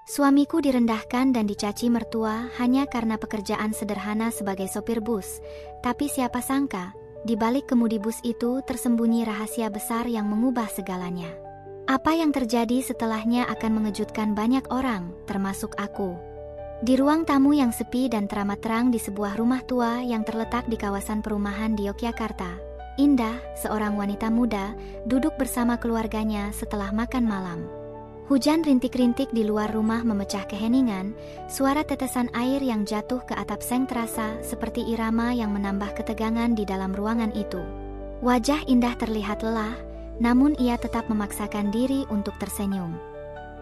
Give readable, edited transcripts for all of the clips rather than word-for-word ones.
Suamiku direndahkan dan dicaci mertua hanya karena pekerjaan sederhana sebagai sopir bus. Tapi siapa sangka, di balik kemudi bus itu tersembunyi rahasia besar yang mengubah segalanya. Apa yang terjadi setelahnya akan mengejutkan banyak orang, termasuk aku. Di ruang tamu yang sepi dan teramat terang di sebuah rumah tua yang terletak di kawasan perumahan di Yogyakarta, Indah, seorang wanita muda, duduk bersama keluarganya setelah makan malam. Hujan rintik-rintik di luar rumah memecah keheningan, suara tetesan air yang jatuh ke atap seng terasa seperti irama yang menambah ketegangan di dalam ruangan itu. Wajah Indah terlihat lelah, namun ia tetap memaksakan diri untuk tersenyum.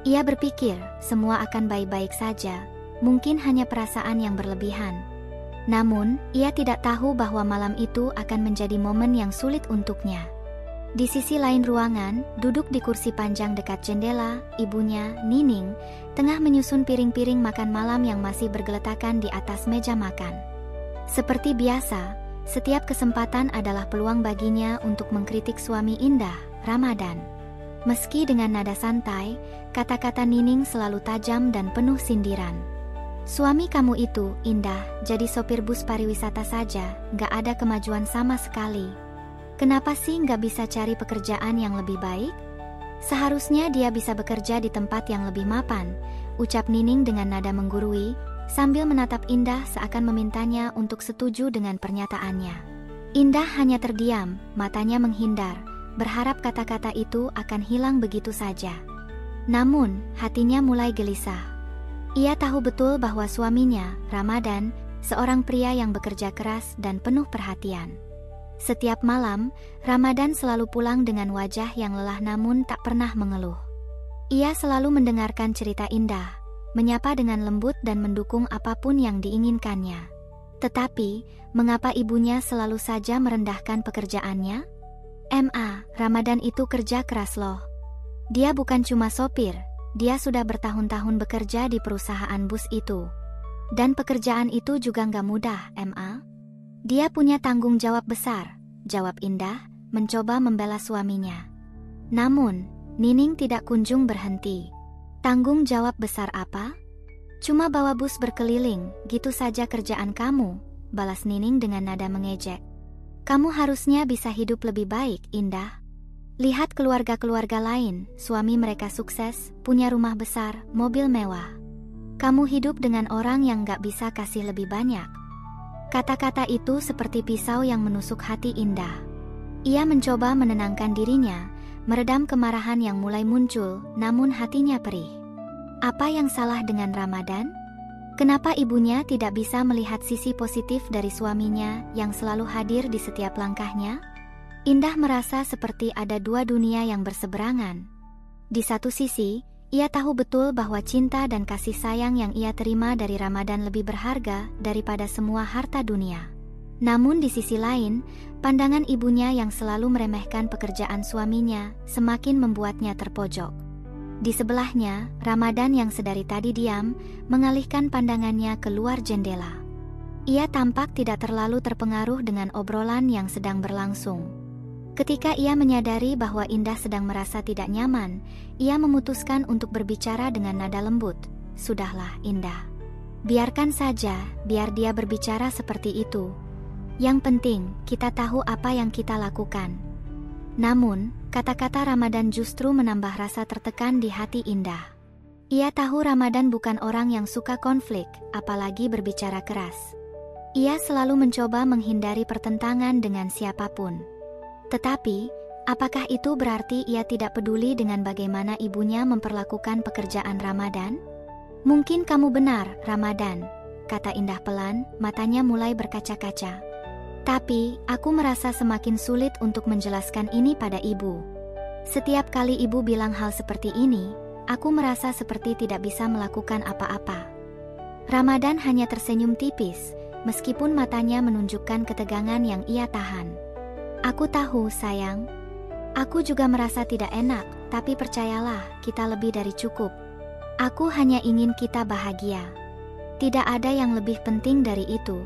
Ia berpikir, semua akan baik-baik saja, mungkin hanya perasaan yang berlebihan. Namun, ia tidak tahu bahwa malam itu akan menjadi momen yang sulit untuknya. Di sisi lain ruangan, duduk di kursi panjang dekat jendela, ibunya, Nining, tengah menyusun piring-piring makan malam yang masih bergeletakan di atas meja makan. Seperti biasa, setiap kesempatan adalah peluang baginya untuk mengkritik suami Indah, Ramadan. Meski dengan nada santai, kata-kata Nining selalu tajam dan penuh sindiran. Suami kamu itu, Indah, jadi sopir bus pariwisata saja, gak ada kemajuan sama sekali. Kenapa sih nggak bisa cari pekerjaan yang lebih baik? Seharusnya dia bisa bekerja di tempat yang lebih mapan, ucap Nining dengan nada menggurui, sambil menatap Indah seakan memintanya untuk setuju dengan pernyataannya. Indah hanya terdiam, matanya menghindar, berharap kata-kata itu akan hilang begitu saja. Namun, hatinya mulai gelisah. Ia tahu betul bahwa suaminya, Ramadan, seorang pria yang bekerja keras dan penuh perhatian. Setiap malam, Ramadan selalu pulang dengan wajah yang lelah namun tak pernah mengeluh. Ia selalu mendengarkan cerita Indah, menyapa dengan lembut dan mendukung apapun yang diinginkannya. Tetapi, mengapa ibunya selalu saja merendahkan pekerjaannya? Ramadan itu kerja keras loh. Dia bukan cuma sopir, dia sudah bertahun-tahun bekerja di perusahaan bus itu. Dan pekerjaan itu juga nggak mudah, Dia punya tanggung jawab besar, jawab Indah, mencoba membela suaminya. Namun, Nining tidak kunjung berhenti. Tanggung jawab besar apa? Cuma bawa bus berkeliling, gitu saja kerjaan kamu, balas Nining dengan nada mengejek. Kamu harusnya bisa hidup lebih baik, Indah. Lihat keluarga-keluarga lain, suami mereka sukses, punya rumah besar, mobil mewah. Kamu hidup dengan orang yang gak bisa kasih lebih banyak. Kata-kata itu seperti pisau yang menusuk hati Indah. Ia mencoba menenangkan dirinya, meredam kemarahan yang mulai muncul, namun hatinya perih. Apa yang salah dengan Ramadan? Kenapa ibunya tidak bisa melihat sisi positif dari suaminya yang selalu hadir di setiap langkahnya? Indah merasa seperti ada dua dunia yang berseberangan. Di satu sisi, ia tahu betul bahwa cinta dan kasih sayang yang ia terima dari Ramadan lebih berharga daripada semua harta dunia. Namun di sisi lain, pandangan ibunya yang selalu meremehkan pekerjaan suaminya semakin membuatnya terpojok. Di sebelahnya, Ramadan yang sedari tadi diam, mengalihkan pandangannya keluar jendela. Ia tampak tidak terlalu terpengaruh dengan obrolan yang sedang berlangsung. Ketika ia menyadari bahwa Indah sedang merasa tidak nyaman, ia memutuskan untuk berbicara dengan nada lembut. Sudahlah, Indah. Biarkan saja, biar dia berbicara seperti itu. Yang penting, kita tahu apa yang kita lakukan. Namun, kata-kata Ramadan justru menambah rasa tertekan di hati Indah. Ia tahu Ramadan bukan orang yang suka konflik, apalagi berbicara keras. Ia selalu mencoba menghindari pertentangan dengan siapapun. Tetapi, apakah itu berarti ia tidak peduli dengan bagaimana ibunya memperlakukan pekerjaan Ramadan? Mungkin kamu benar, Ramadan, kata Indah pelan, matanya mulai berkaca-kaca. Tapi, aku merasa semakin sulit untuk menjelaskan ini pada ibu. Setiap kali ibu bilang hal seperti ini, aku merasa seperti tidak bisa melakukan apa-apa. Ramadan hanya tersenyum tipis, meskipun matanya menunjukkan ketegangan yang ia tahan. Aku tahu, sayang. Aku juga merasa tidak enak, tapi percayalah, kita lebih dari cukup. Aku hanya ingin kita bahagia. Tidak ada yang lebih penting dari itu.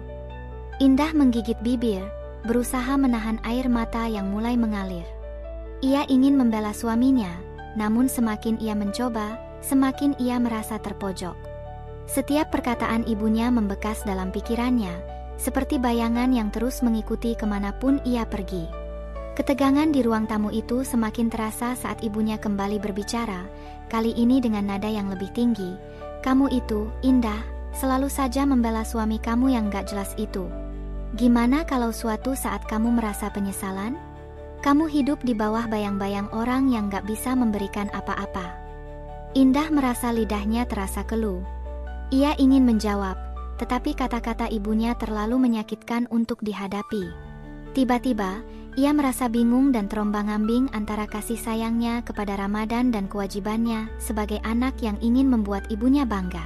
Indah menggigit bibir, berusaha menahan air mata yang mulai mengalir. Ia ingin membela suaminya, namun semakin ia mencoba, semakin ia merasa terpojok. Setiap perkataan ibunya membekas dalam pikirannya, seperti bayangan yang terus mengikuti kemanapun ia pergi. Ketegangan di ruang tamu itu semakin terasa saat ibunya kembali berbicara, kali ini dengan nada yang lebih tinggi. "Kamu itu, Indah, selalu saja membela suami kamu yang gak jelas itu. Gimana kalau suatu saat kamu merasa penyesalan? Kamu hidup di bawah bayang-bayang orang yang gak bisa memberikan apa-apa." Indah merasa lidahnya terasa keluh. Ia ingin menjawab, tetapi kata-kata ibunya terlalu menyakitkan untuk dihadapi. Tiba-tiba, ia merasa bingung dan terombang-ambing antara kasih sayangnya kepada Ramadan dan kewajibannya sebagai anak yang ingin membuat ibunya bangga.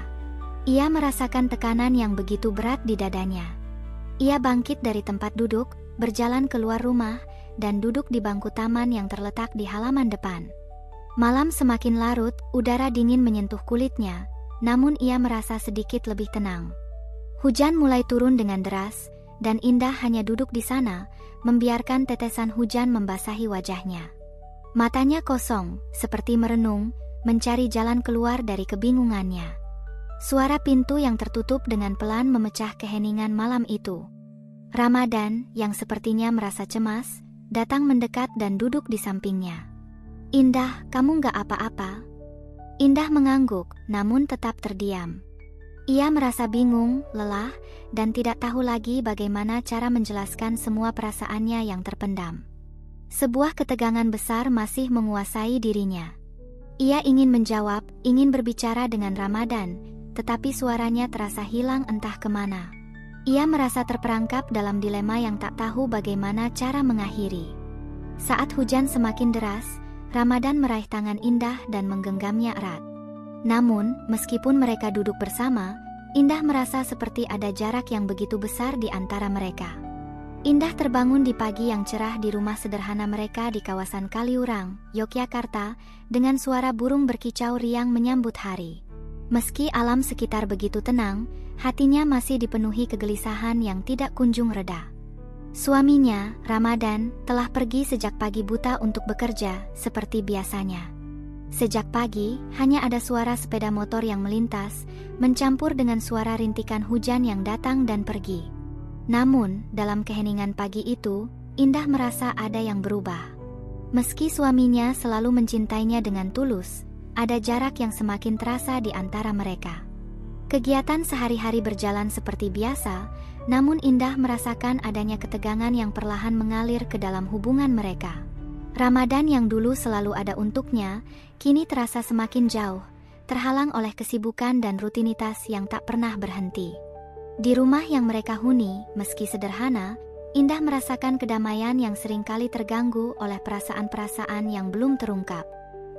Ia merasakan tekanan yang begitu berat di dadanya. Ia bangkit dari tempat duduk, berjalan keluar rumah, dan duduk di bangku taman yang terletak di halaman depan. Malam semakin larut, udara dingin menyentuh kulitnya, namun ia merasa sedikit lebih tenang. Hujan mulai turun dengan deras, dan Indah hanya duduk di sana, membiarkan tetesan hujan membasahi wajahnya. Matanya kosong, seperti merenung, mencari jalan keluar dari kebingungannya. Suara pintu yang tertutup dengan pelan memecah keheningan malam itu. Ramadan, yang sepertinya merasa cemas, datang mendekat dan duduk di sampingnya. "Indah, kamu gak apa-apa?" Indah mengangguk, namun tetap terdiam. Ia merasa bingung, lelah, dan tidak tahu lagi bagaimana cara menjelaskan semua perasaannya yang terpendam. Sebuah ketegangan besar masih menguasai dirinya. Ia ingin menjawab, ingin berbicara dengan Ramadan, tetapi suaranya terasa hilang entah kemana. Ia merasa terperangkap dalam dilema yang tak tahu bagaimana cara mengakhiri. Saat hujan semakin deras, Ramadan meraih tangan Indah dan menggenggamnya erat. Namun, meskipun mereka duduk bersama, Indah merasa seperti ada jarak yang begitu besar di antara mereka. Indah terbangun di pagi yang cerah di rumah sederhana mereka di kawasan Kaliurang, Yogyakarta, dengan suara burung berkicau riang menyambut hari. Meski alam sekitar begitu tenang, hatinya masih dipenuhi kegelisahan yang tidak kunjung reda. Suaminya, Ramadan, telah pergi sejak pagi buta untuk bekerja, seperti biasanya. Sejak pagi, hanya ada suara sepeda motor yang melintas, mencampur dengan suara rintikan hujan yang datang dan pergi. Namun, dalam keheningan pagi itu, Indah merasa ada yang berubah. Meski suaminya selalu mencintainya dengan tulus, ada jarak yang semakin terasa di antara mereka. Kegiatan sehari-hari berjalan seperti biasa, namun Indah merasakan adanya ketegangan yang perlahan mengalir ke dalam hubungan mereka. Ramadan yang dulu selalu ada untuknya, kini terasa semakin jauh, terhalang oleh kesibukan dan rutinitas yang tak pernah berhenti. Di rumah yang mereka huni, meski sederhana, Indah merasakan kedamaian yang seringkali terganggu oleh perasaan-perasaan yang belum terungkap.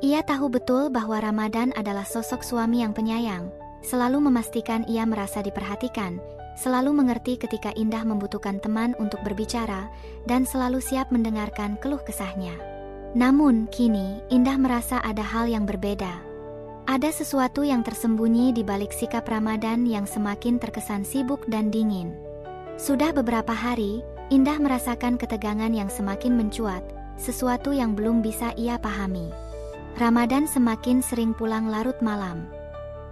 Ia tahu betul bahwa Ramadan adalah sosok suami yang penyayang, selalu memastikan ia merasa diperhatikan, selalu mengerti ketika Indah membutuhkan teman untuk berbicara, dan selalu siap mendengarkan keluh kesahnya. Namun, kini, Indah merasa ada hal yang berbeda. Ada sesuatu yang tersembunyi di balik sikap Ramadan yang semakin terkesan sibuk dan dingin. Sudah beberapa hari, Indah merasakan ketegangan yang semakin mencuat, sesuatu yang belum bisa ia pahami. Ramadan semakin sering pulang larut malam.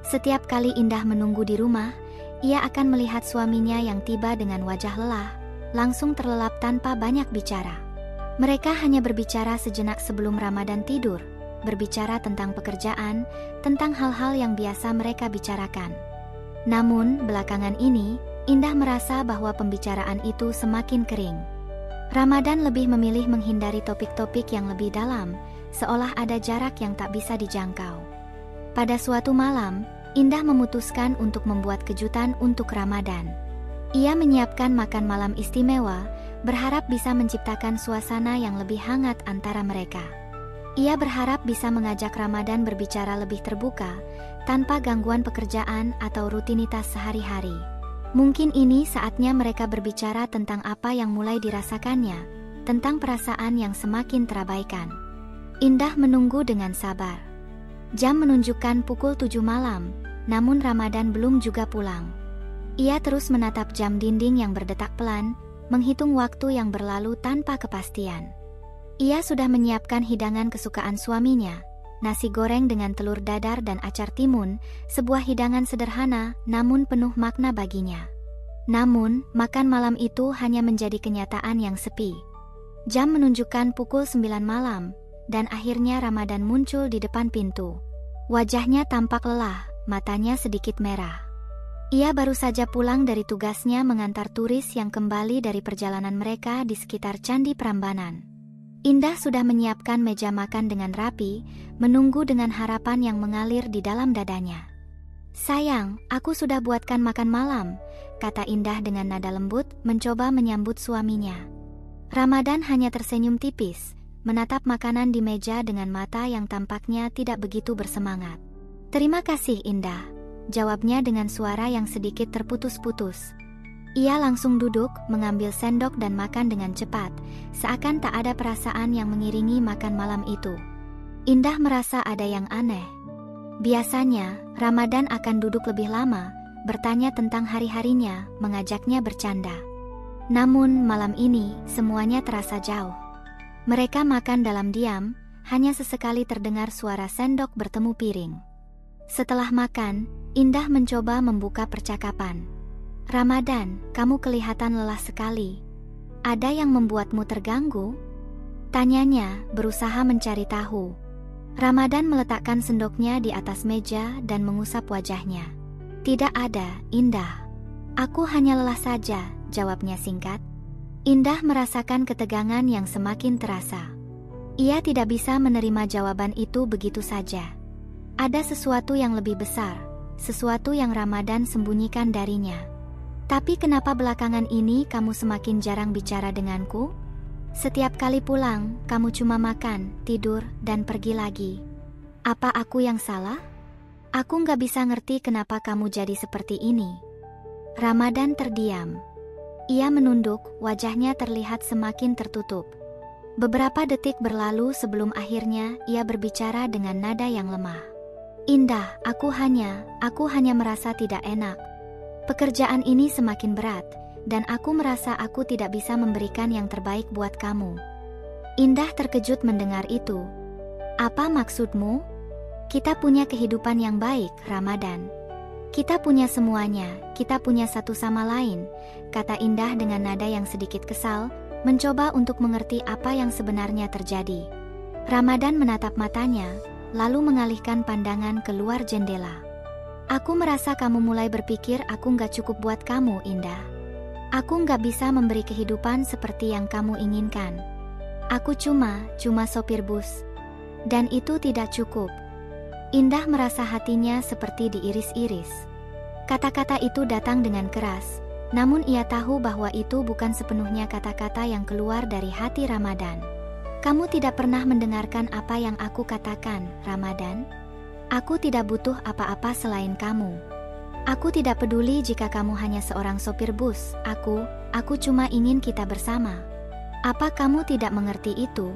Setiap kali Indah menunggu di rumah, ia akan melihat suaminya yang tiba dengan wajah lelah, langsung terlelap tanpa banyak bicara. Mereka hanya berbicara sejenak sebelum Ramadan tidur, berbicara tentang pekerjaan, tentang hal-hal yang biasa mereka bicarakan. Namun, belakangan ini, Indah merasa bahwa pembicaraan itu semakin kering. Ramadan lebih memilih menghindari topik-topik yang lebih dalam, seolah ada jarak yang tak bisa dijangkau. Pada suatu malam, Indah memutuskan untuk membuat kejutan untuk Ramadan. Ia menyiapkan makan malam istimewa, berharap bisa menciptakan suasana yang lebih hangat antara mereka. Ia berharap bisa mengajak Ramadan berbicara lebih terbuka, tanpa gangguan pekerjaan atau rutinitas sehari-hari. Mungkin ini saatnya mereka berbicara tentang apa yang mulai dirasakannya, tentang perasaan yang semakin terabaikan. Indah menunggu dengan sabar. Jam menunjukkan pukul 7 malam, namun Ramadan belum juga pulang. Ia terus menatap jam dinding yang berdetak pelan, menghitung waktu yang berlalu tanpa kepastian. Ia sudah menyiapkan hidangan kesukaan suaminya, nasi goreng dengan telur dadar dan acar timun, sebuah hidangan sederhana namun penuh makna baginya. Namun, makan malam itu hanya menjadi kenyataan yang sepi. Jam menunjukkan pukul 9 malam, dan akhirnya Ramadan muncul di depan pintu. Wajahnya tampak lelah, matanya sedikit merah. Ia baru saja pulang dari tugasnya mengantar turis yang kembali dari perjalanan mereka di sekitar Candi Prambanan. Indah sudah menyiapkan meja makan dengan rapi, menunggu dengan harapan yang mengalir di dalam dadanya. "Sayang, aku sudah buatkan makan malam," kata Indah dengan nada lembut, mencoba menyambut suaminya. Ramadan hanya tersenyum tipis, menatap makanan di meja dengan mata yang tampaknya tidak begitu bersemangat. "Terima kasih, Indah," jawabnya dengan suara yang sedikit terputus-putus. Ia langsung duduk, mengambil sendok dan makan dengan cepat, seakan tak ada perasaan yang mengiringi makan malam itu. Indah merasa ada yang aneh. Biasanya, Ramadan akan duduk lebih lama, bertanya tentang hari-harinya, mengajaknya bercanda. Namun malam ini, semuanya terasa jauh. Mereka makan dalam diam, hanya sesekali terdengar suara sendok bertemu piring. Setelah makan, Indah mencoba membuka percakapan. "Ramadan, kamu kelihatan lelah sekali. Ada yang membuatmu terganggu?" tanyanya, berusaha mencari tahu. Ramadan meletakkan sendoknya di atas meja dan mengusap wajahnya. "Tidak ada, Indah. Aku hanya lelah saja," jawabnya singkat. Indah merasakan ketegangan yang semakin terasa. Ia tidak bisa menerima jawaban itu begitu saja. Ada sesuatu yang lebih besar, sesuatu yang Ramadan sembunyikan darinya. "Tapi kenapa belakangan ini kamu semakin jarang bicara denganku? Setiap kali pulang, kamu cuma makan, tidur, dan pergi lagi. Apa aku yang salah? Aku nggak bisa ngerti kenapa kamu jadi seperti ini." Ramadan terdiam. Ia menunduk, wajahnya terlihat semakin tertutup. Beberapa detik berlalu sebelum akhirnya ia berbicara dengan nada yang lemah. "Indah, aku hanya merasa tidak enak. Pekerjaan ini semakin berat, dan aku merasa aku tidak bisa memberikan yang terbaik buat kamu." Indah terkejut mendengar itu. "Apa maksudmu?" "Kita punya kehidupan yang baik, Ramadan. Kita punya semuanya, kita punya satu sama lain," kata Indah dengan nada yang sedikit kesal, mencoba untuk mengerti apa yang sebenarnya terjadi. Ramadan menatap matanya, lalu mengalihkan pandangan keluar jendela. "Aku merasa kamu mulai berpikir aku nggak cukup buat kamu, Indah. Aku nggak bisa memberi kehidupan seperti yang kamu inginkan. Aku cuma sopir bus. Dan itu tidak cukup." Indah merasa hatinya seperti diiris-iris. Kata-kata itu datang dengan keras, namun ia tahu bahwa itu bukan sepenuhnya kata-kata yang keluar dari hati Ramadan. "Kamu tidak pernah mendengarkan apa yang aku katakan, Ramadan. Aku tidak butuh apa-apa selain kamu. Aku tidak peduli jika kamu hanya seorang sopir bus. Aku cuma ingin kita bersama. Apa kamu tidak mengerti itu?"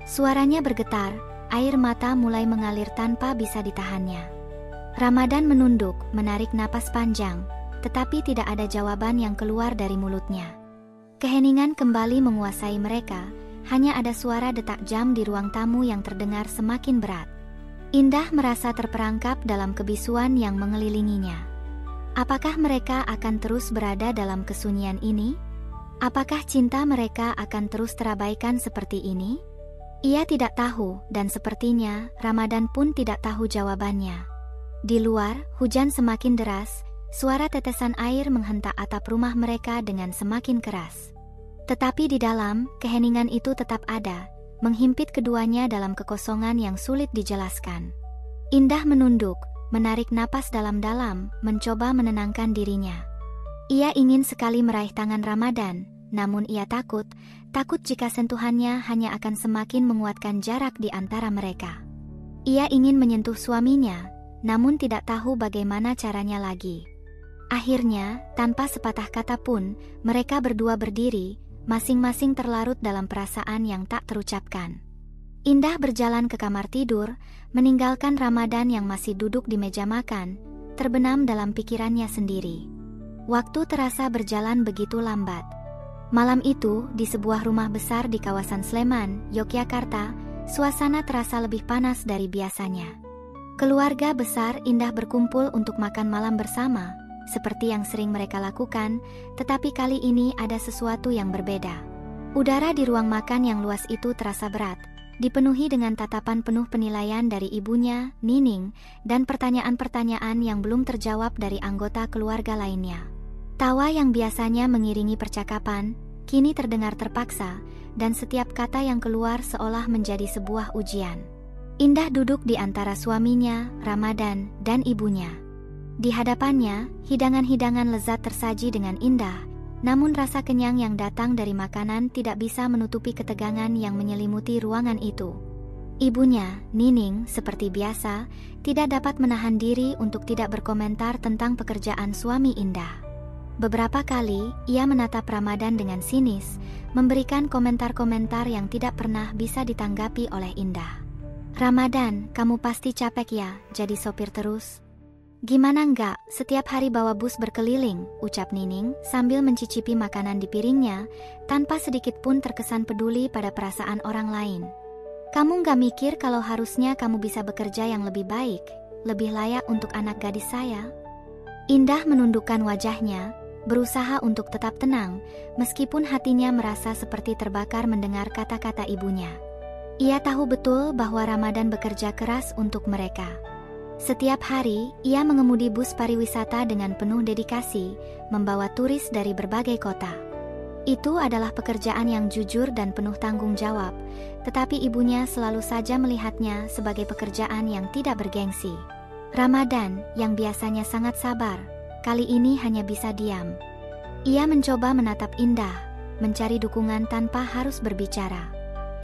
Suaranya bergetar, air mata mulai mengalir tanpa bisa ditahannya. Ramadan menunduk, menarik napas panjang, tetapi tidak ada jawaban yang keluar dari mulutnya. Keheningan kembali menguasai mereka, hanya ada suara detak jam di ruang tamu yang terdengar semakin berat. Indah merasa terperangkap dalam kebisuan yang mengelilinginya. Apakah mereka akan terus berada dalam kesunyian ini? Apakah cinta mereka akan terus terabaikan seperti ini? Ia tidak tahu, dan sepertinya Ramadan pun tidak tahu jawabannya. Di luar, hujan semakin deras, suara tetesan air menghentak atap rumah mereka dengan semakin keras. Tetapi di dalam, keheningan itu tetap ada, menghimpit keduanya dalam kekosongan yang sulit dijelaskan. Indah menunduk, menarik napas dalam-dalam, mencoba menenangkan dirinya. Ia ingin sekali meraih tangan Ramadan, namun ia takut jika sentuhannya hanya akan semakin menguatkan jarak di antara mereka. Ia ingin menyentuh suaminya, namun tidak tahu bagaimana caranya lagi. Akhirnya, tanpa sepatah kata pun, mereka berdua berdiri, masing-masing terlarut dalam perasaan yang tak terucapkan. Indah berjalan ke kamar tidur, meninggalkan Ramadan yang masih duduk di meja makan, terbenam dalam pikirannya sendiri. Waktu terasa berjalan begitu lambat. Malam itu, di sebuah rumah besar di kawasan Sleman, Yogyakarta, suasana terasa lebih panas dari biasanya. Keluarga besar Indah berkumpul untuk makan malam bersama, seperti yang sering mereka lakukan, tetapi kali ini ada sesuatu yang berbeda. Udara di ruang makan yang luas itu terasa berat, dipenuhi dengan tatapan penuh penilaian dari ibunya, Nining, dan pertanyaan-pertanyaan yang belum terjawab dari anggota keluarga lainnya. Tawa yang biasanya mengiringi percakapan, kini terdengar terpaksa, dan setiap kata yang keluar seolah menjadi sebuah ujian. Indah duduk di antara suaminya, Ramadan, dan ibunya. Di hadapannya, hidangan-hidangan lezat tersaji dengan indah, namun rasa kenyang yang datang dari makanan tidak bisa menutupi ketegangan yang menyelimuti ruangan itu. Ibunya, Nining, seperti biasa, tidak dapat menahan diri untuk tidak berkomentar tentang pekerjaan suami Indah. Beberapa kali, ia menatap Ramadan dengan sinis, memberikan komentar-komentar yang tidak pernah bisa ditanggapi oleh Indah. "Ramadan, kamu pasti capek ya, jadi sopir terus?" "Gimana enggak, setiap hari bawa bus berkeliling," ucap Nining sambil mencicipi makanan di piringnya, tanpa sedikit pun terkesan peduli pada perasaan orang lain. "Kamu enggak mikir kalau harusnya kamu bisa bekerja yang lebih baik, lebih layak untuk anak gadis saya?" Indah menundukkan wajahnya, berusaha untuk tetap tenang, meskipun hatinya merasa seperti terbakar mendengar kata-kata ibunya. Ia tahu betul bahwa Ramadan bekerja keras untuk mereka. Setiap hari, ia mengemudi bus pariwisata dengan penuh dedikasi, membawa turis dari berbagai kota. Itu adalah pekerjaan yang jujur dan penuh tanggung jawab, tetapi ibunya selalu saja melihatnya sebagai pekerjaan yang tidak bergengsi. Ramadan, yang biasanya sangat sabar, kali ini hanya bisa diam. Ia mencoba menatap Indah, mencari dukungan tanpa harus berbicara.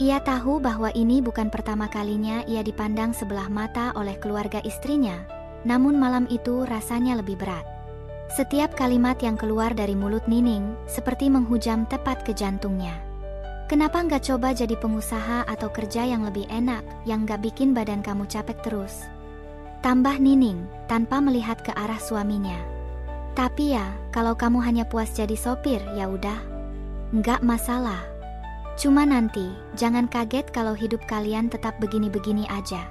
Ia tahu bahwa ini bukan pertama kalinya ia dipandang sebelah mata oleh keluarga istrinya, namun malam itu rasanya lebih berat. Setiap kalimat yang keluar dari mulut Nining seperti menghujam tepat ke jantungnya. "Kenapa nggak coba jadi pengusaha atau kerja yang lebih enak, yang nggak bikin badan kamu capek terus?" tambah Nining, tanpa melihat ke arah suaminya. "Tapi ya, kalau kamu hanya puas jadi sopir, ya udah. Nggak masalah. Cuma nanti, jangan kaget kalau hidup kalian tetap begini-begini aja."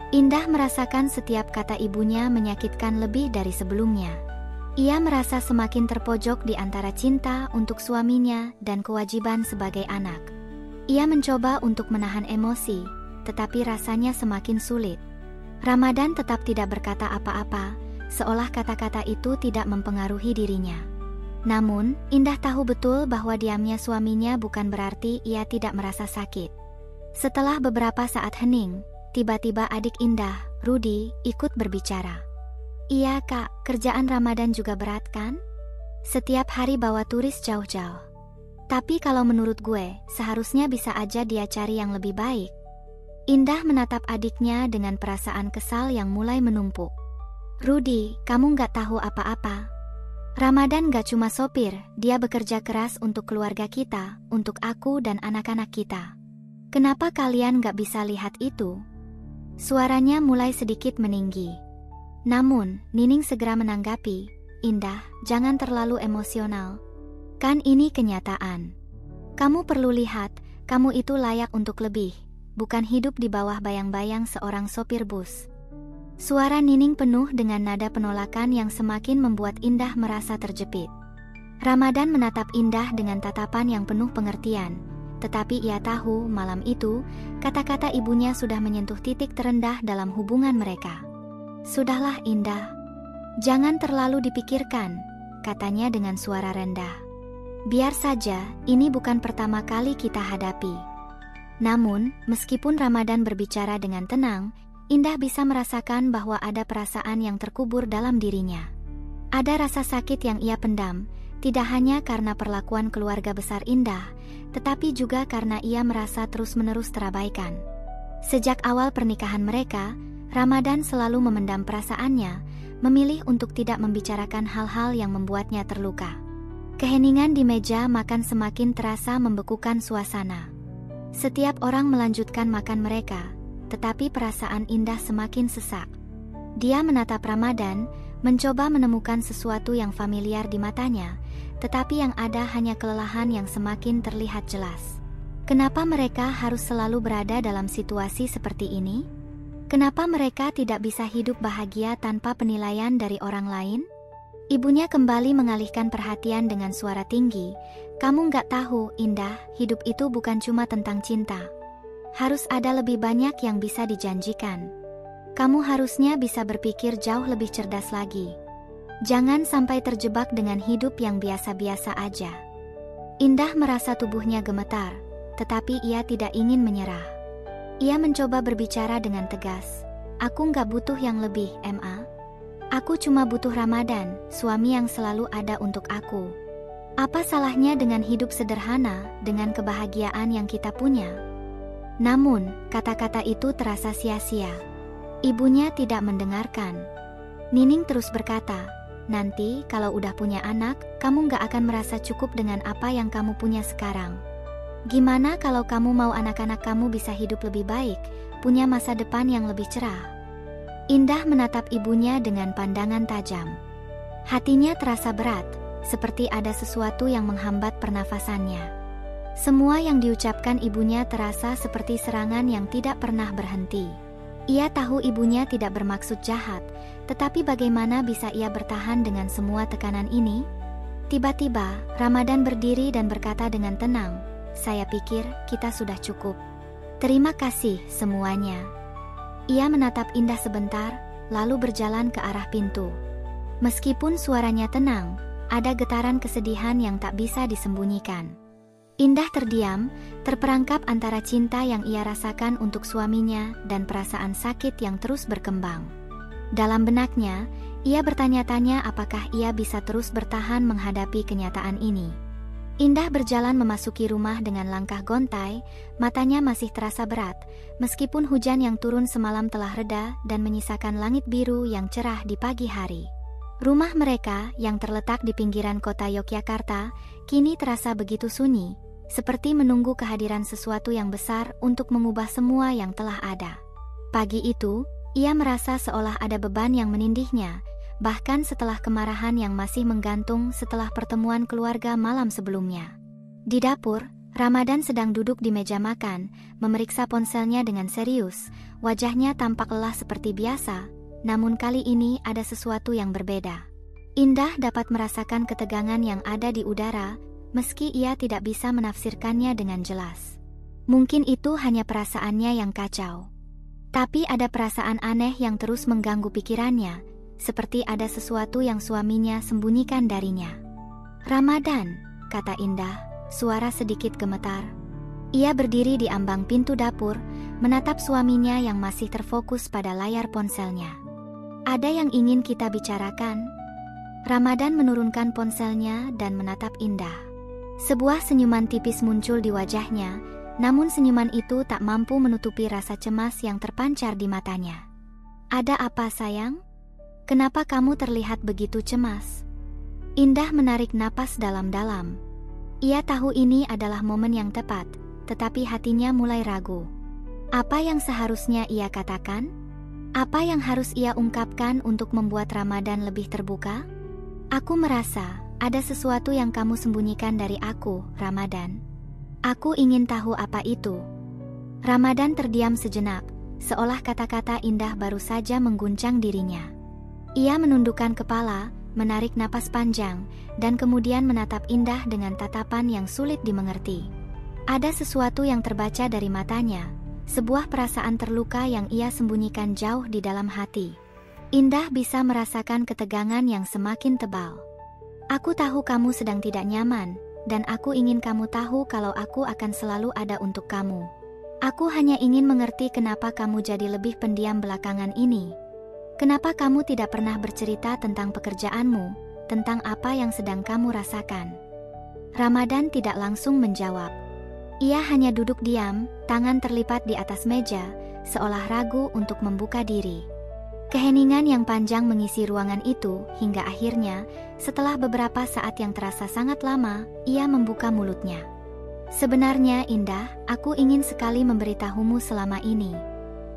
Indah merasakan setiap kata ibunya menyakitkan lebih dari sebelumnya. Ia merasa semakin terpojok di antara cinta untuk suaminya dan kewajiban sebagai anak. Ia mencoba untuk menahan emosi, tetapi rasanya semakin sulit. Ramadan tetap tidak berkata apa-apa, seolah kata-kata itu tidak mempengaruhi dirinya. Namun, Indah tahu betul bahwa diamnya suaminya bukan berarti ia tidak merasa sakit. Setelah beberapa saat hening, tiba-tiba adik Indah, Rudy, ikut berbicara. "Iya kak, kerjaan Ramadan juga berat kan? Setiap hari bawa turis jauh-jauh. Tapi kalau menurut gue, seharusnya bisa aja dia cari yang lebih baik." Indah menatap adiknya dengan perasaan kesal yang mulai menumpuk. "Rudy, kamu nggak tahu apa-apa. Ramadan nggak cuma sopir, dia bekerja keras untuk keluarga kita, untuk aku dan anak-anak kita. Kenapa kalian nggak bisa lihat itu?" Suaranya mulai sedikit meninggi. Namun, Nining segera menanggapi, "Indah, jangan terlalu emosional. Kan ini kenyataan. Kamu perlu lihat, kamu itu layak untuk lebih, bukan hidup di bawah bayang-bayang seorang sopir bus." Suara Nining penuh dengan nada penolakan yang semakin membuat Indah merasa terjepit. Ramadan menatap Indah dengan tatapan yang penuh pengertian, tetapi ia tahu malam itu, kata-kata ibunya sudah menyentuh titik terendah dalam hubungan mereka. "Sudahlah Indah, jangan terlalu dipikirkan," katanya dengan suara rendah. "Biar saja, ini bukan pertama kali kita hadapi." Namun, meskipun Ramadan berbicara dengan tenang, Indah bisa merasakan bahwa ada perasaan yang terkubur dalam dirinya. Ada rasa sakit yang ia pendam, tidak hanya karena perlakuan keluarga besar Indah, tetapi juga karena ia merasa terus-menerus terabaikan. Sejak awal pernikahan mereka, Ramadan selalu memendam perasaannya, memilih untuk tidak membicarakan hal-hal yang membuatnya terluka. Keheningan di meja makan semakin terasa membekukan suasana. Setiap orang melanjutkan makan mereka, tetapi perasaan Indah semakin sesak. Dia menatap Ramadan, mencoba menemukan sesuatu yang familiar di matanya, tetapi yang ada hanya kelelahan yang semakin terlihat jelas. Kenapa mereka harus selalu berada dalam situasi seperti ini? Kenapa mereka tidak bisa hidup bahagia tanpa penilaian dari orang lain? Ibunya kembali mengalihkan perhatian dengan suara tinggi. Kamu nggak tahu, Indah, hidup itu bukan cuma tentang cinta. Harus ada lebih banyak yang bisa dijanjikan. Kamu harusnya bisa berpikir jauh lebih cerdas lagi. Jangan sampai terjebak dengan hidup yang biasa-biasa aja. Indah merasa tubuhnya gemetar, tetapi ia tidak ingin menyerah. Ia mencoba berbicara dengan tegas. Aku nggak butuh yang lebih, Ma. Aku cuma butuh Ramadan, suami yang selalu ada untuk aku. Apa salahnya dengan hidup sederhana, dengan kebahagiaan yang kita punya? Namun, kata-kata itu terasa sia-sia. Ibunya tidak mendengarkan. Nining terus berkata, nanti kalau udah punya anak, kamu nggak akan merasa cukup dengan apa yang kamu punya sekarang. Gimana kalau kamu mau anak-anak kamu bisa hidup lebih baik, punya masa depan yang lebih cerah? Indah menatap ibunya dengan pandangan tajam. Hatinya terasa berat, seperti ada sesuatu yang menghambat pernafasannya. Semua yang diucapkan ibunya terasa seperti serangan yang tidak pernah berhenti. Ia tahu ibunya tidak bermaksud jahat, tetapi bagaimana bisa ia bertahan dengan semua tekanan ini? Tiba-tiba, Ramadan berdiri dan berkata dengan tenang, saya pikir kita sudah cukup. Terima kasih semuanya. Ia menatap Indah sebentar, lalu berjalan ke arah pintu. Meskipun suaranya tenang, ada getaran kesedihan yang tak bisa disembunyikan. Indah terdiam, terperangkap antara cinta yang ia rasakan untuk suaminya dan perasaan sakit yang terus berkembang. Dalam benaknya, ia bertanya-tanya apakah ia bisa terus bertahan menghadapi kenyataan ini. Indah berjalan memasuki rumah dengan langkah gontai, matanya masih terasa berat, meskipun hujan yang turun semalam telah reda dan menyisakan langit biru yang cerah di pagi hari. Rumah mereka yang terletak di pinggiran kota Yogyakarta, kini terasa begitu sunyi, seperti menunggu kehadiran sesuatu yang besar untuk mengubah semua yang telah ada. Pagi itu, ia merasa seolah ada beban yang menindihnya, bahkan setelah kemarahan yang masih menggantung setelah pertemuan keluarga malam sebelumnya. Di dapur, Ramadan sedang duduk di meja makan, memeriksa ponselnya dengan serius. Wajahnya tampak lelah seperti biasa, namun kali ini ada sesuatu yang berbeda. Indah dapat merasakan ketegangan yang ada di udara, meski ia tidak bisa menafsirkannya dengan jelas. Mungkin itu hanya perasaannya yang kacau. Tapi ada perasaan aneh yang terus mengganggu pikirannya, seperti ada sesuatu yang suaminya sembunyikan darinya. Ramadan, kata Indah, suara sedikit gemetar. Ia berdiri di ambang pintu dapur, menatap suaminya yang masih terfokus pada layar ponselnya. Ada yang ingin kita bicarakan? Ramadan menurunkan ponselnya dan menatap Indah. Sebuah senyuman tipis muncul di wajahnya, namun senyuman itu tak mampu menutupi rasa cemas yang terpancar di matanya. Ada apa, sayang? Kenapa kamu terlihat begitu cemas? Indah menarik napas dalam-dalam. Ia tahu ini adalah momen yang tepat, tetapi hatinya mulai ragu. Apa yang seharusnya ia katakan? Apa yang harus ia ungkapkan untuk membuat Ramadan lebih terbuka? Aku merasa ada sesuatu yang kamu sembunyikan dari aku, Ramadan. Aku ingin tahu apa itu. Ramadan terdiam sejenak, seolah kata-kata Indah baru saja mengguncang dirinya. Ia menundukkan kepala, menarik napas panjang, dan kemudian menatap Indah dengan tatapan yang sulit dimengerti. Ada sesuatu yang terbaca dari matanya, sebuah perasaan terluka yang ia sembunyikan jauh di dalam hati. Indah bisa merasakan ketegangan yang semakin tebal. Aku tahu kamu sedang tidak nyaman, dan aku ingin kamu tahu kalau aku akan selalu ada untuk kamu. Aku hanya ingin mengerti kenapa kamu jadi lebih pendiam belakangan ini. Kenapa kamu tidak pernah bercerita tentang pekerjaanmu, tentang apa yang sedang kamu rasakan? Ramadan tidak langsung menjawab. Ia hanya duduk diam, tangan terlipat di atas meja, seolah ragu untuk membuka diri. Keheningan yang panjang mengisi ruangan itu, hingga akhirnya, setelah beberapa saat yang terasa sangat lama, ia membuka mulutnya. Sebenarnya, Indah, aku ingin sekali memberitahumu selama ini.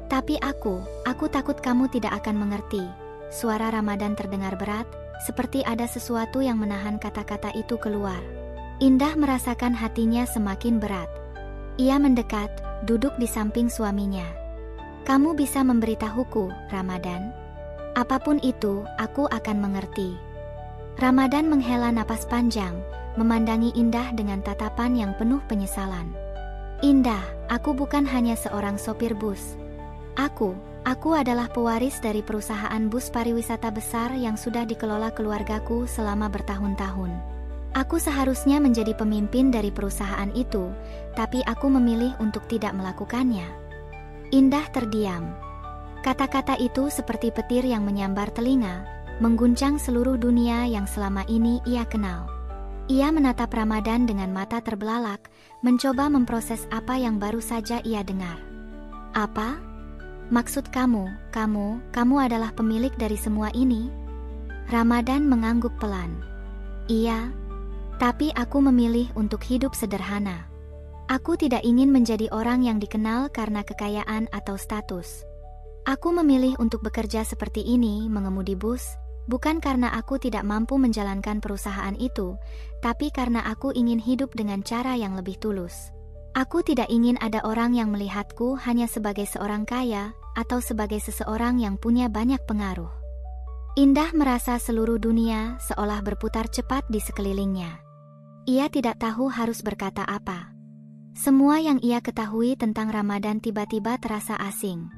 Tapi aku takut kamu tidak akan mengerti. Suara Ramadan terdengar berat, seperti ada sesuatu yang menahan kata-kata itu keluar. Indah merasakan hatinya semakin berat. Ia mendekat, duduk di samping suaminya. Kamu bisa memberitahuku, Ramadan? Apapun itu, aku akan mengerti. Ramadan menghela napas panjang, memandangi Indah dengan tatapan yang penuh penyesalan. Indah, aku bukan hanya seorang sopir bus. Aku adalah pewaris dari perusahaan bus pariwisata besar yang sudah dikelola keluargaku selama bertahun-tahun. Aku seharusnya menjadi pemimpin dari perusahaan itu, tapi aku memilih untuk tidak melakukannya. Indah terdiam. Kata-kata itu seperti petir yang menyambar telinga, mengguncang seluruh dunia yang selama ini ia kenal. Ia menatap Ramadan dengan mata terbelalak, mencoba memproses apa yang baru saja ia dengar. Apa? Maksud kamu adalah pemilik dari semua ini? Ramadan mengangguk pelan. Iya, tapi aku memilih untuk hidup sederhana. Aku tidak ingin menjadi orang yang dikenal karena kekayaan atau status. Aku memilih untuk bekerja seperti ini, mengemudi bus, bukan karena aku tidak mampu menjalankan perusahaan itu, tapi karena aku ingin hidup dengan cara yang lebih tulus. Aku tidak ingin ada orang yang melihatku hanya sebagai seorang kaya, atau sebagai seseorang yang punya banyak pengaruh. Indah merasa seluruh dunia seolah berputar cepat di sekelilingnya. Ia tidak tahu harus berkata apa. Semua yang ia ketahui tentang Ramadan tiba-tiba terasa asing.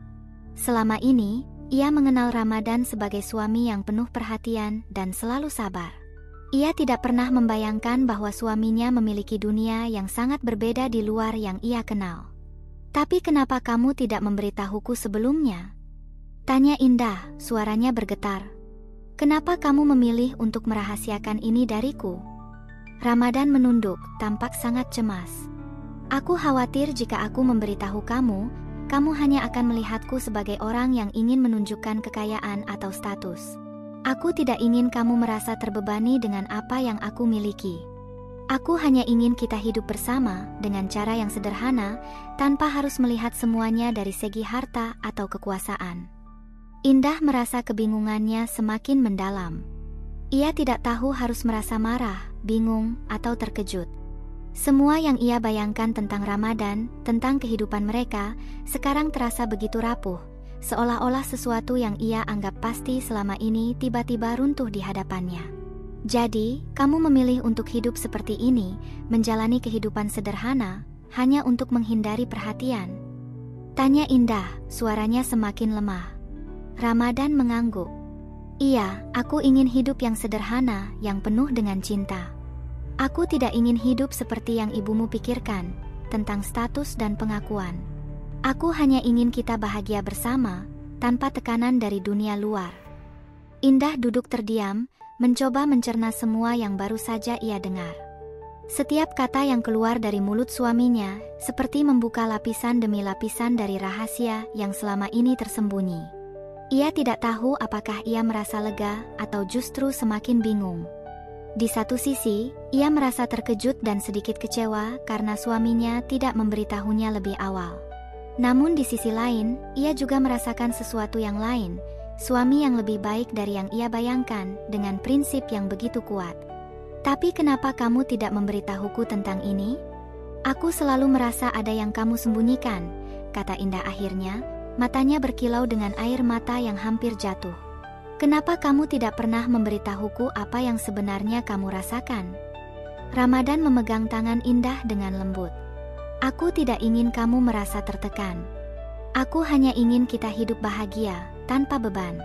Selama ini, ia mengenal Ramadan sebagai suami yang penuh perhatian dan selalu sabar. Ia tidak pernah membayangkan bahwa suaminya memiliki dunia yang sangat berbeda di luar yang ia kenal. Tapi kenapa kamu tidak memberitahuku sebelumnya? Tanya Indah, suaranya bergetar. Kenapa kamu memilih untuk merahasiakan ini dariku? Ramadan menunduk, tampak sangat cemas. Aku khawatir jika aku memberitahu kamu hanya akan melihatku sebagai orang yang ingin menunjukkan kekayaan atau status. Aku tidak ingin kamu merasa terbebani dengan apa yang aku miliki. Aku hanya ingin kita hidup bersama dengan cara yang sederhana, tanpa harus melihat semuanya dari segi harta atau kekuasaan. Indah merasa kebingungannya semakin mendalam. Ia tidak tahu harus merasa marah, bingung, atau terkejut. Semua yang ia bayangkan tentang Ramadan, tentang kehidupan mereka, sekarang terasa begitu rapuh, seolah-olah sesuatu yang ia anggap pasti selama ini tiba-tiba runtuh di hadapannya. Jadi, kamu memilih untuk hidup seperti ini, menjalani kehidupan sederhana, hanya untuk menghindari perhatian? Tanya Indah, suaranya semakin lemah. Ramadan mengangguk. Iya, aku ingin hidup yang sederhana, yang penuh dengan cinta. Aku tidak ingin hidup seperti yang ibumu pikirkan, tentang status dan pengakuan. Aku hanya ingin kita bahagia bersama, tanpa tekanan dari dunia luar. Indah duduk terdiam, mencoba mencerna semua yang baru saja ia dengar. Setiap kata yang keluar dari mulut suaminya, seperti membuka lapisan demi lapisan dari rahasia yang selama ini tersembunyi. Ia tidak tahu apakah ia merasa lega atau justru semakin bingung. Di satu sisi, ia merasa terkejut dan sedikit kecewa karena suaminya tidak memberitahunya lebih awal. Namun di sisi lain, ia juga merasakan sesuatu yang lain, suami yang lebih baik dari yang ia bayangkan dengan prinsip yang begitu kuat. Tapi kenapa kamu tidak memberitahuku tentang ini? Aku selalu merasa ada yang kamu sembunyikan, kata Indah akhirnya, matanya berkilau dengan air mata yang hampir jatuh. Kenapa kamu tidak pernah memberitahuku apa yang sebenarnya kamu rasakan? Ramadan memegang tangan Indah dengan lembut. Aku tidak ingin kamu merasa tertekan. Aku hanya ingin kita hidup bahagia, tanpa beban.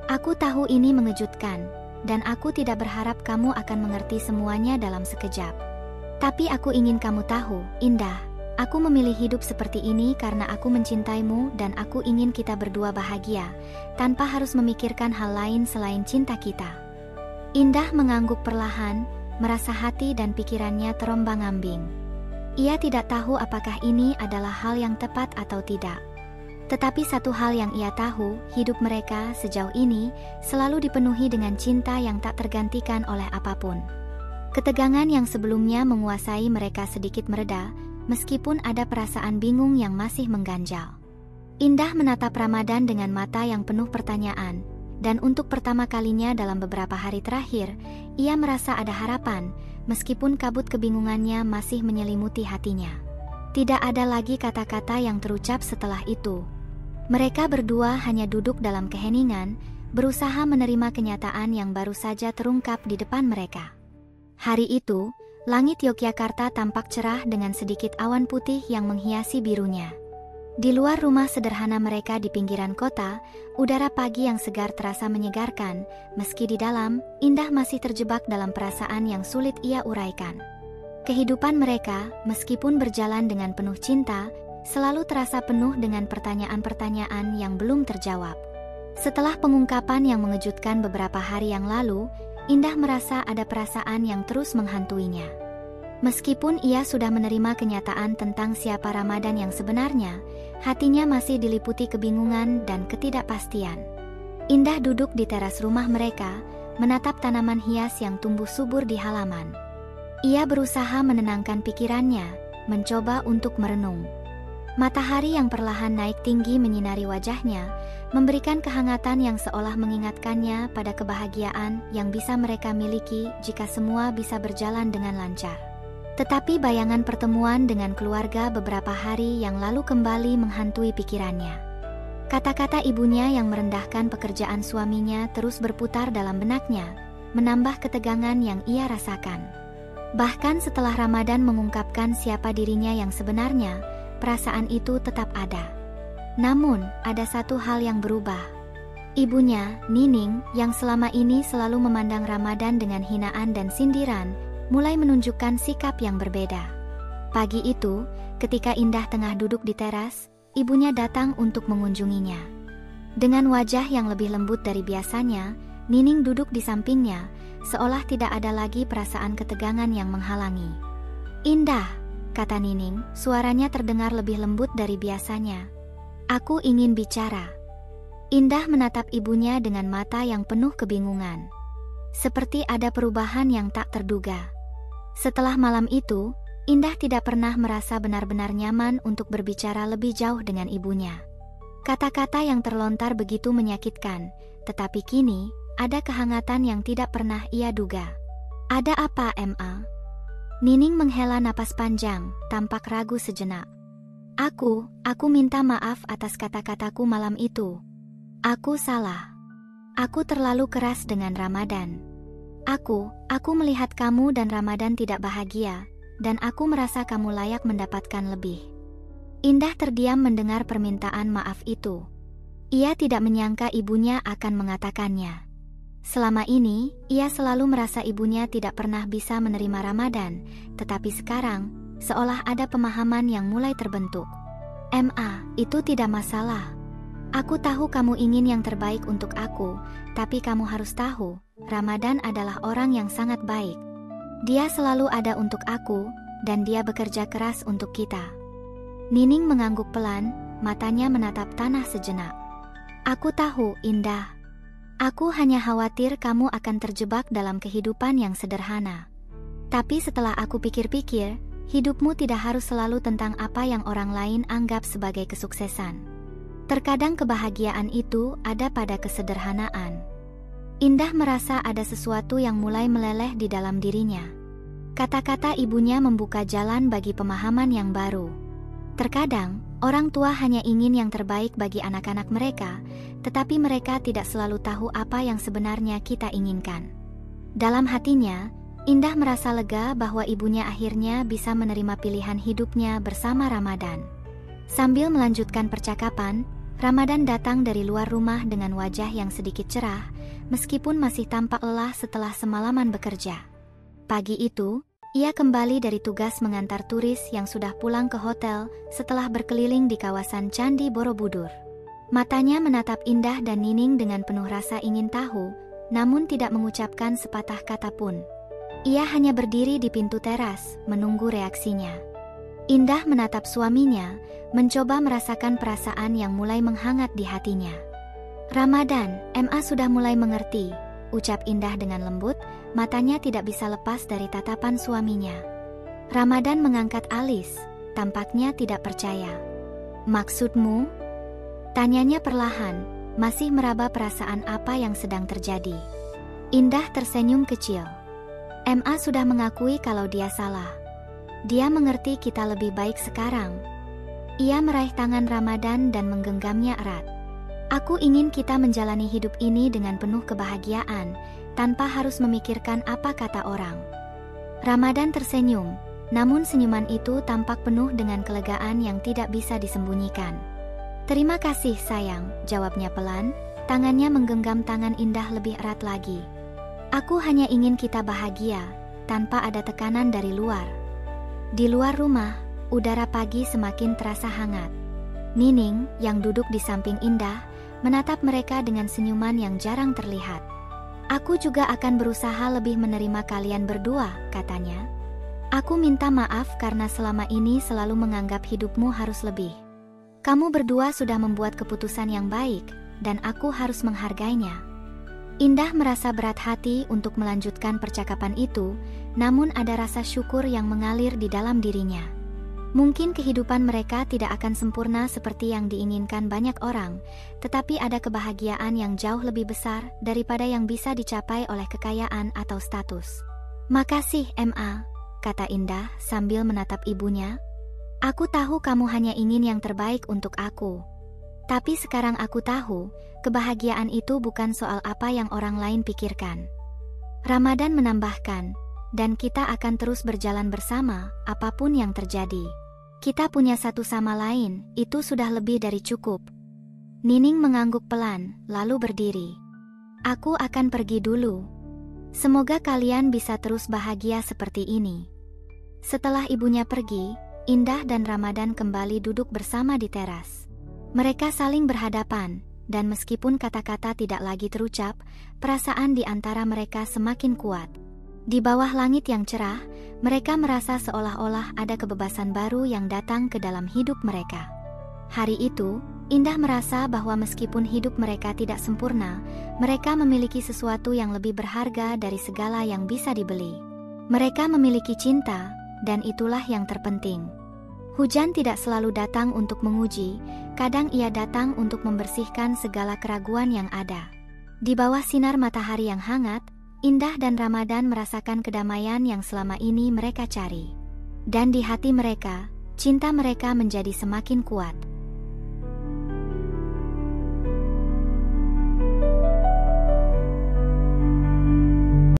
Aku tahu ini mengejutkan, dan aku tidak berharap kamu akan mengerti semuanya dalam sekejap. Tapi aku ingin kamu tahu, Indah, aku memilih hidup seperti ini karena aku mencintaimu dan aku ingin kita berdua bahagia, tanpa harus memikirkan hal lain selain cinta kita. Indah mengangguk perlahan, merasa hati dan pikirannya terombang-ambing. Ia tidak tahu apakah ini adalah hal yang tepat atau tidak. Tetapi satu hal yang ia tahu, hidup mereka sejauh ini selalu dipenuhi dengan cinta yang tak tergantikan oleh apapun. Ketegangan yang sebelumnya menguasai mereka sedikit mereda, meskipun ada perasaan bingung yang masih mengganjal. Indah menatap Ramadan dengan mata yang penuh pertanyaan, dan untuk pertama kalinya dalam beberapa hari terakhir, ia merasa ada harapan, meskipun kabut kebingungannya masih menyelimuti hatinya. Tidak ada lagi kata-kata yang terucap setelah itu. Mereka berdua hanya duduk dalam keheningan, berusaha menerima kenyataan yang baru saja terungkap di depan mereka. Hari itu, langit Yogyakarta tampak cerah dengan sedikit awan putih yang menghiasi birunya. Di luar rumah sederhana mereka di pinggiran kota, udara pagi yang segar terasa menyegarkan, meski di dalam, Indah masih terjebak dalam perasaan yang sulit ia uraikan. Kehidupan mereka, meskipun berjalan dengan penuh cinta, selalu terasa penuh dengan pertanyaan-pertanyaan yang belum terjawab. Setelah pengungkapan yang mengejutkan beberapa hari yang lalu, Indah merasa ada perasaan yang terus menghantuinya. Meskipun ia sudah menerima kenyataan tentang siapa Ramadan yang sebenarnya, hatinya masih diliputi kebingungan dan ketidakpastian. Indah duduk di teras rumah mereka, menatap tanaman hias yang tumbuh subur di halaman. Ia berusaha menenangkan pikirannya, mencoba untuk merenung. Matahari yang perlahan naik tinggi menyinari wajahnya, memberikan kehangatan yang seolah mengingatkannya pada kebahagiaan yang bisa mereka miliki jika semua bisa berjalan dengan lancar. Tetapi bayangan pertemuan dengan keluarga beberapa hari yang lalu kembali menghantui pikirannya. Kata-kata ibunya yang merendahkan pekerjaan suaminya terus berputar dalam benaknya, menambah ketegangan yang ia rasakan. Bahkan setelah Ramadan mengungkapkan siapa dirinya yang sebenarnya, perasaan itu tetap ada. Namun, ada satu hal yang berubah. Ibunya, Nining, yang selama ini selalu memandang Ramadan dengan hinaan dan sindiran, mulai menunjukkan sikap yang berbeda. Pagi itu, ketika Indah tengah duduk di teras, ibunya datang untuk mengunjunginya. Dengan wajah yang lebih lembut dari biasanya, Nining duduk di sampingnya, seolah tidak ada lagi perasaan ketegangan yang menghalangi. "Indah," kata Nining, suaranya terdengar lebih lembut dari biasanya. "Aku ingin bicara." Indah menatap ibunya dengan mata yang penuh kebingungan. Seperti ada perubahan yang tak terduga. Setelah malam itu, Indah tidak pernah merasa benar-benar nyaman untuk berbicara lebih jauh dengan ibunya. Kata-kata yang terlontar begitu menyakitkan, tetapi kini, ada kehangatan yang tidak pernah ia duga. "Ada apa, Ma?" Nining menghela napas panjang, tampak ragu sejenak. Aku minta maaf atas kata-kataku malam itu. Aku salah. Aku terlalu keras dengan Ramadan. Aku melihat kamu dan Ramadan tidak bahagia, dan aku merasa kamu layak mendapatkan lebih." Indah terdiam mendengar permintaan maaf itu. Ia tidak menyangka ibunya akan mengatakannya. Selama ini, ia selalu merasa ibunya tidak pernah bisa menerima Ramadan, tetapi sekarang, seolah ada pemahaman yang mulai terbentuk. "Ma, itu tidak masalah. Aku tahu kamu ingin yang terbaik untuk aku, tapi kamu harus tahu, Ramadan adalah orang yang sangat baik. Dia selalu ada untuk aku, dan dia bekerja keras untuk kita." Nining mengangguk pelan, matanya menatap tanah sejenak. "Aku tahu, Indah. Aku hanya khawatir kamu akan terjebak dalam kehidupan yang sederhana. Tapi setelah aku pikir-pikir, hidupmu tidak harus selalu tentang apa yang orang lain anggap sebagai kesuksesan. Terkadang kebahagiaan itu ada pada kesederhanaan." Indah merasa ada sesuatu yang mulai meleleh di dalam dirinya. Kata-kata ibunya membuka jalan bagi pemahaman yang baru. Terkadang, orang tua hanya ingin yang terbaik bagi anak-anak mereka, tetapi mereka tidak selalu tahu apa yang sebenarnya kita inginkan. Dalam hatinya, Indah merasa lega bahwa ibunya akhirnya bisa menerima pilihan hidupnya bersama Ramadan. Sambil melanjutkan percakapan, Ramadan datang dari luar rumah dengan wajah yang sedikit cerah, meskipun masih tampak lelah setelah semalaman bekerja. Pagi itu, ia kembali dari tugas mengantar turis yang sudah pulang ke hotel setelah berkeliling di kawasan Candi Borobudur. Matanya menatap Indah dan Nining dengan penuh rasa ingin tahu, namun tidak mengucapkan sepatah kata pun. Ia hanya berdiri di pintu teras, menunggu reaksinya. Indah menatap suaminya, mencoba merasakan perasaan yang mulai menghangat di hatinya. "Ramadan, Ma sudah mulai mengerti," ucap Indah dengan lembut, matanya tidak bisa lepas dari tatapan suaminya. Ramadan mengangkat alis, tampaknya tidak percaya. "Maksudmu?" tanyanya perlahan, masih meraba perasaan apa yang sedang terjadi. Indah tersenyum kecil. "Ma sudah mengakui kalau dia salah. Dia mengerti kita lebih baik sekarang. Ia meraih tangan Ramadan dan menggenggamnya erat. Aku ingin kita menjalani hidup ini dengan penuh kebahagiaan, tanpa harus memikirkan apa kata orang. Ramadan tersenyum, namun senyuman itu tampak penuh dengan kelegaan yang tidak bisa disembunyikan. Terima kasih sayang, jawabnya pelan, tangannya menggenggam tangan Indah lebih erat lagi. Aku hanya ingin kita bahagia, tanpa ada tekanan dari luar. Di luar rumah, udara pagi semakin terasa hangat. Nining, yang duduk di samping Indah, menatap mereka dengan senyuman yang jarang terlihat. Aku juga akan berusaha lebih menerima kalian berdua, katanya. Aku minta maaf karena selama ini selalu menganggap hidupmu harus lebih. Kamu berdua sudah membuat keputusan yang baik, dan aku harus menghargainya. Indah merasa berat hati untuk melanjutkan percakapan itu, namun ada rasa syukur yang mengalir di dalam dirinya. Mungkin kehidupan mereka tidak akan sempurna seperti yang diinginkan banyak orang, tetapi ada kebahagiaan yang jauh lebih besar daripada yang bisa dicapai oleh kekayaan atau status. Makasih, Ma, kata Indah sambil menatap ibunya. Aku tahu kamu hanya ingin yang terbaik untuk aku. Tapi sekarang aku tahu, kebahagiaan itu bukan soal apa yang orang lain pikirkan. Ramadan menambahkan, dan kita akan terus berjalan bersama, apapun yang terjadi. Kita punya satu sama lain, itu sudah lebih dari cukup. Nining mengangguk pelan, lalu berdiri. Aku akan pergi dulu. Semoga kalian bisa terus bahagia seperti ini. Setelah ibunya pergi, Indah dan Ramadan kembali duduk bersama di teras. Mereka saling berhadapan, dan meskipun kata-kata tidak lagi terucap, perasaan di antara mereka semakin kuat. Di bawah langit yang cerah, mereka merasa seolah-olah ada kebebasan baru yang datang ke dalam hidup mereka. Hari itu, Indah merasa bahwa meskipun hidup mereka tidak sempurna, mereka memiliki sesuatu yang lebih berharga dari segala yang bisa dibeli. Mereka memiliki cinta, dan itulah yang terpenting. Hujan tidak selalu datang untuk menguji, kadang ia datang untuk membersihkan segala keraguan yang ada. Di bawah sinar matahari yang hangat, Indah dan Ramadan merasakan kedamaian yang selama ini mereka cari. Dan di hati mereka, cinta mereka menjadi semakin kuat.